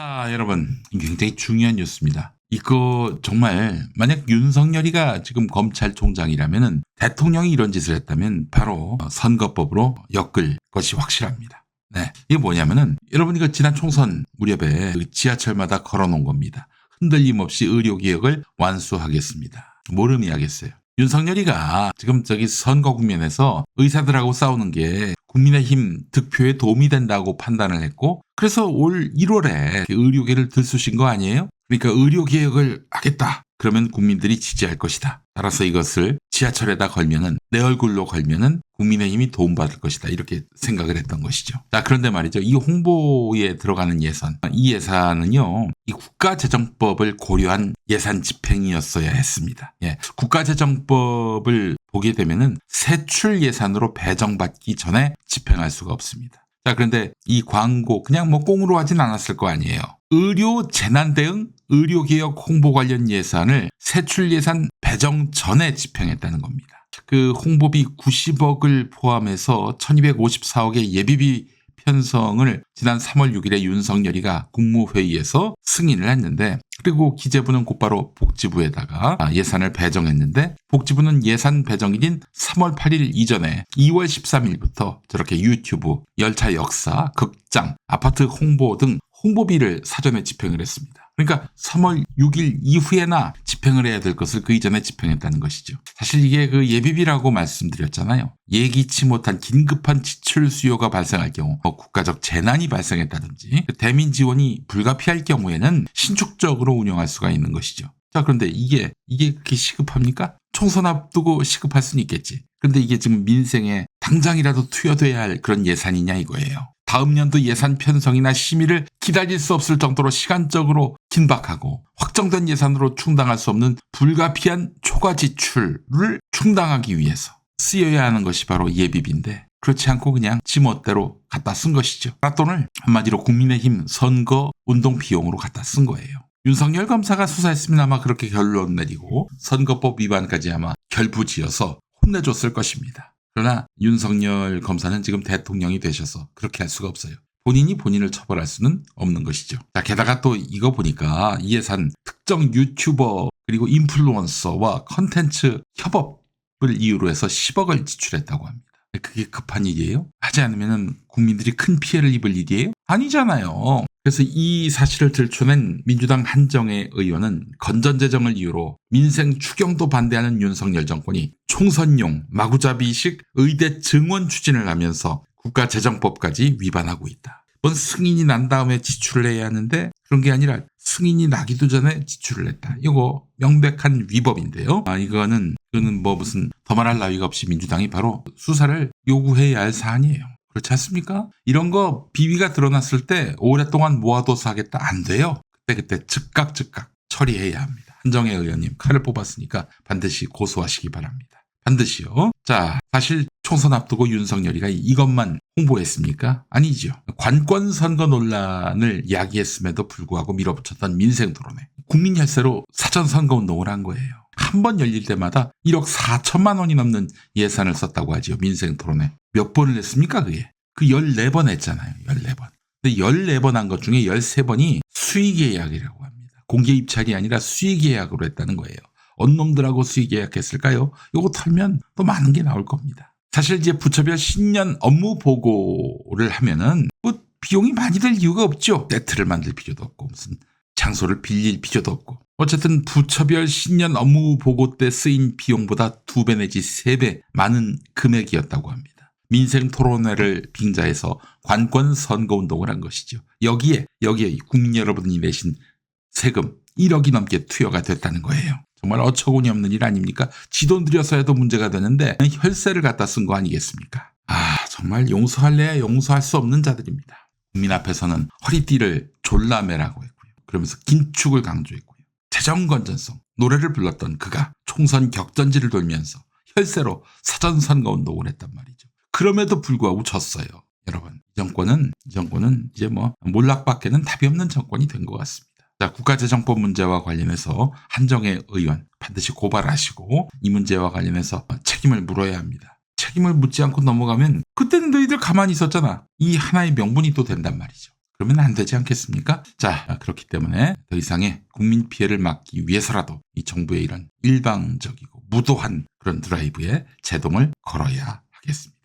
자, 여러분, 굉장히 중요한 뉴스입니다. 이거 정말 만약 윤석열이가 지금 검찰총장이라면은 대통령이 이런 짓을 했다면 바로 선거법으로 엮을 것이 확실합니다. 네, 이게 뭐냐면은 여러분 이거 지난 총선 무렵에 지하철마다 걸어놓은 겁니다. 흔들림 없이 의료개혁을 완수하겠습니다. 뭘 의미하겠어요? 윤석열이가 지금 선거 국면에서 의사들하고 싸우는 게 국민의힘 득표에 도움이 된다고 판단을 했고 그래서 올 1월에 의료계를 들쑤신 거 아니에요? 그러니까 의료개혁을 하겠다. 그러면 국민들이 지지할 것이다. 따라서 이것을 지하철에다 걸면은 내 얼굴로 걸면은 국민의힘이 도움받을 것이다. 이렇게 생각을 했던 것이죠. 자, 그런데 말이죠. 이 홍보에 들어가는 예산. 이 예산은요. 이 국가재정법을 고려한 예산 집행이었어야 했습니다. 예. 국가재정법을 보게 되면은 세출 예산으로 배정받기 전에 집행할 수가 없습니다. 자, 그런데 이 광고 그냥 꽁으로 하진 않았을 거 아니에요. 의료 재난 대응, 의료개혁 홍보 관련 예산을 세출 예산 배정 전에 집행했다는 겁니다. 그 홍보비 90억을 포함해서 1254억의 예비비 편성을 지난 3월 6일에 윤석열이가 국무회의에서 승인을 했는데 그리고 기재부는 곧바로 복지부에다가 예산을 배정했는데 복지부는 예산 배정일인 3월 8일 이전에 2월 13일부터 저렇게 유튜브, 열차 역사, 극장, 아파트 홍보 등 홍보비를 사전에 집행을 했습니다. 그러니까 3월 6일 이후에나 집행을 해야 될 것을 그 이전에 집행했다는 것이죠. 사실 이게 그 예비비라고 말씀드렸잖아요. 예기치 못한 긴급한 지출 수요가 발생할 경우 국가적 재난이 발생했다든지 대민 지원이 불가피할 경우에는 신축적으로 운영할 수가 있는 것이죠. 자, 그런데 이게 그렇게 시급합니까? 총선 앞두고 시급할 수는 있겠지. 그런데 이게 지금 민생에 당장이라도 투여돼야 할 그런 예산이냐 이거예요. 다음 연도 예산 편성이나 심의를 기다릴 수 없을 정도로 시간적으로 긴박하고 확정된 예산으로 충당할 수 없는 불가피한 초과 지출을 충당하기 위해서 쓰여야 하는 것이 바로 예비비인데 그렇지 않고 그냥 지멋대로 갖다 쓴 것이죠. 돈을 한마디로 국민의힘 선거 운동 비용으로 갖다 쓴 거예요. 윤석열 검사가 수사했으면 아마 그렇게 결론 내리고 선거법 위반까지 아마 결부지어서 혼내줬을 것입니다. 그러나 윤석열 검사는 지금 대통령이 되셔서 그렇게 할 수가 없어요. 본인이 본인을 처벌할 수는 없는 것이죠. 자, 게다가 또 이거 보니까 이 예산 특정 유튜버 그리고 인플루언서와 컨텐츠 협업을 이유로 해서 10억을 지출했다고 합니다. 그게 급한 일이에요? 하지 않으면 국민들이 큰 피해를 입을 일이에요? 아니잖아요. 그래서 이 사실을 들춰낸 민주당 한정혜 의원은 건전재정을 이유로 민생 추경도 반대하는 윤석열 정권이 총선용 마구잡이식 의대 증원 추진을 하면서 국가재정법까지 위반하고 있다. 이번 승인이 난 다음에 지출을 해야 하는데 그런 게 아니라 승인이 나기도 전에 지출을 했다. 이거 명백한 위법인데요. 이거는 무슨 더 말할 나위가 없이 민주당이 바로 수사를 요구해야 할 사안이에요. 그렇지 않습니까? 이런 거 비위가 드러났을 때 오랫동안 모아둬서 하겠다. 안 돼요. 그때 즉각 처리해야 합니다. 한정혜 의원님 칼을 뽑았으니까 반드시 고소하시기 바랍니다. 반드시요. 자, 사실 총선 앞두고 윤석열이가 이것만 홍보했습니까? 아니죠. 관권 선거 논란을 야기했음에도 불구하고 밀어붙였던 민생 토론회. 국민 혈세로 사전 선거 운동을 한 거예요. 한 번 열릴 때마다 1억 4천만 원이 넘는 예산을 썼다고 하죠. 민생 토론회. 몇 번을 했습니까, 그게? 그 14번 했잖아요. 14번. 근데 14번 한 것 중에 13번이 수의계약이라고 합니다. 공개 입찰이 아니라 수의계약으로 했다는 거예요. 어느 놈들하고 수의계약했을까요? 요거 털면 또 많은 게 나올 겁니다. 사실 이제 부처별 신년 업무 보고를 하면은 비용이 많이 들 이유가 없죠. 세트를 만들 필요도 없고 무슨 장소를 빌릴 필요도 없고. 어쨌든 부처별 신년 업무 보고 때 쓰인 비용보다 2배 내지 3배 많은 금액이었다고 합니다. 민생 토론회를 빙자해서 관권 선거 운동을 한 것이죠. 여기에 국민 여러분이 내신 세금 1억이 넘게 투여가 됐다는 거예요. 정말 어처구니 없는 일 아닙니까? 지 돈 들여서 해도 문제가 되는데 혈세를 갖다 쓴 거 아니겠습니까? 정말 용서할래야 용서할 수 없는 자들입니다. 국민 앞에서는 허리띠를 졸라매라고 했고요. 그러면서 긴축을 강조했고요. 재정 건전성, 노래를 불렀던 그가 총선 격전지를 돌면서 혈세로 사전선거 운동을 했단 말이죠. 그럼에도 불구하고 졌어요. 여러분, 이 정권은 이제 몰락밖에는 답이 없는 정권이 된 것 같습니다. 자, 국가재정법 문제와 관련해서 한정혜 의원 반드시 고발하시고 이 문제와 관련해서 책임을 물어야 합니다. 책임을 묻지 않고 넘어가면 그때는 너희들 가만히 있었잖아. 이 하나의 명분이 또 된단 말이죠. 그러면 안 되지 않겠습니까? 자, 그렇기 때문에 더 이상의 국민 피해를 막기 위해서라도 이 정부의 이런 일방적이고 무도한 그런 드라이브에 제동을 걸어야 하겠습니다.